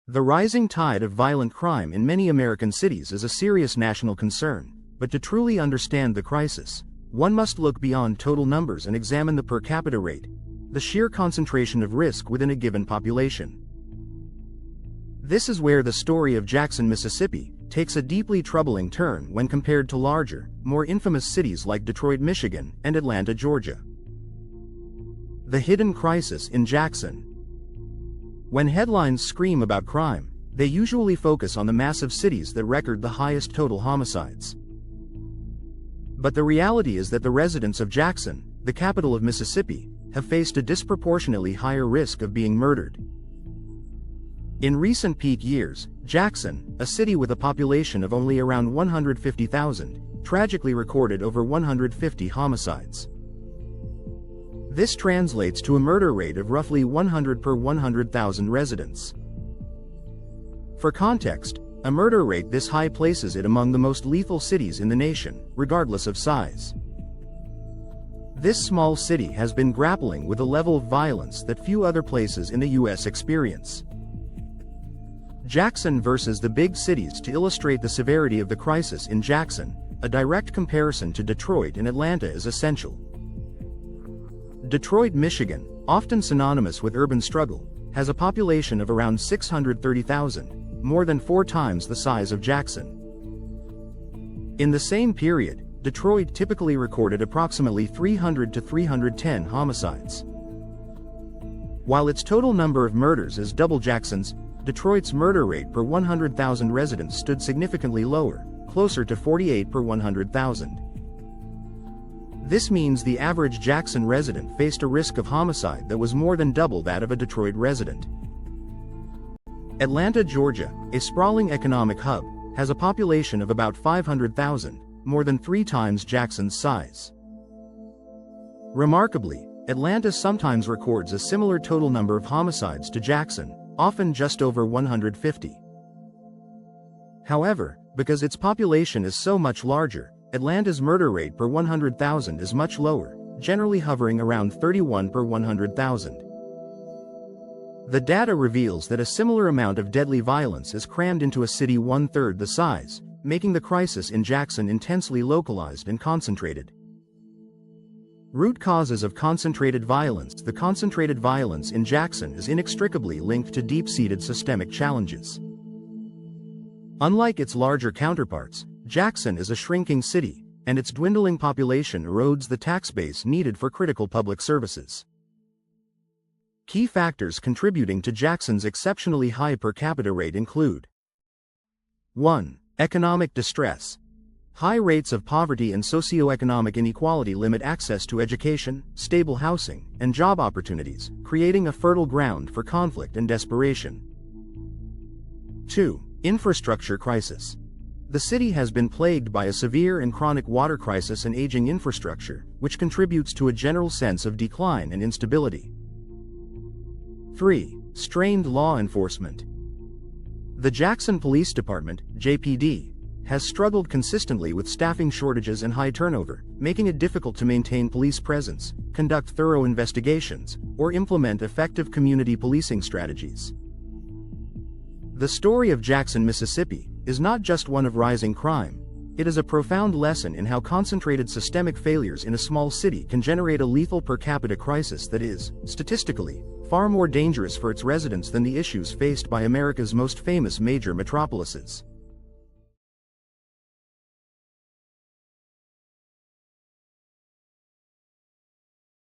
The rising tide of violent crime in many American cities is a serious national concern, but to truly understand the crisis, one must look beyond total numbers and examine the per capita rate, the sheer concentration of risk within a given population. This is where the story of Jackson, Mississippi, takes a deeply troubling turn when compared to larger, more infamous cities like Detroit, Michigan, and Atlanta, Georgia. The hidden crisis in Jackson. When headlines scream about crime, they usually focus on the massive cities that record the highest total homicides. But the reality is that the residents of Jackson, the capital of Mississippi, have faced a disproportionately higher risk of being murdered. In recent peak years, Jackson, a city with a population of only around 150,000, tragically recorded over 150 homicides. This translates to a murder rate of roughly 100 per 100,000 residents. For context, a murder rate this high places it among the most lethal cities in the nation, regardless of size. This small city has been grappling with a level of violence that few other places in the U.S. experience. Jackson versus the big cities. To illustrate the severity of the crisis in Jackson, a direct comparison to Detroit and Atlanta is essential. Detroit, Michigan, often synonymous with urban struggle, has a population of around 630,000, more than 4 times the size of Jackson. In the same period, Detroit typically recorded approximately 300 to 310 homicides. While its total number of murders is double Jackson's, Detroit's murder rate per 100,000 residents stood significantly lower, closer to 48 per 100,000. This means the average Jackson resident faced a risk of homicide that was more than double that of a Detroit resident. Atlanta, Georgia, a sprawling economic hub, has a population of about 500,000, more than 3 times Jackson's size. Remarkably, Atlanta sometimes records a similar total number of homicides to Jackson, often just over 150. However, because its population is so much larger, Atlanta's murder rate per 100,000 is much lower, generally hovering around 31 per 100,000. The data reveals that a similar amount of deadly violence is crammed into a city 1/3 the size, making the crisis in Jackson intensely localized and concentrated. Root causes of concentrated violence. The concentrated violence in Jackson is inextricably linked to deep-seated systemic challenges. Unlike its larger counterparts, Jackson is a shrinking city, and its dwindling population erodes the tax base needed for critical public services. Key factors contributing to Jackson's exceptionally high per capita rate include 1. Economic distress. High rates of poverty and socioeconomic inequality limit access to education, stable housing, and job opportunities, creating a fertile ground for conflict and desperation. 2. Infrastructure crisis. The city has been plagued by a severe and chronic water crisis and aging infrastructure, which contributes to a general sense of decline and instability. 3. Strained law enforcement. The Jackson Police Department, JPD, has struggled consistently with staffing shortages and high turnover, making it difficult to maintain police presence, conduct thorough investigations, or implement effective community policing strategies. The story of Jackson, Mississippi, is not just one of rising crime. It is a profound lesson in how concentrated systemic failures in a small city can generate a lethal per capita crisis that is, statistically, far more dangerous for its residents than the issues faced by America's most famous major metropolises.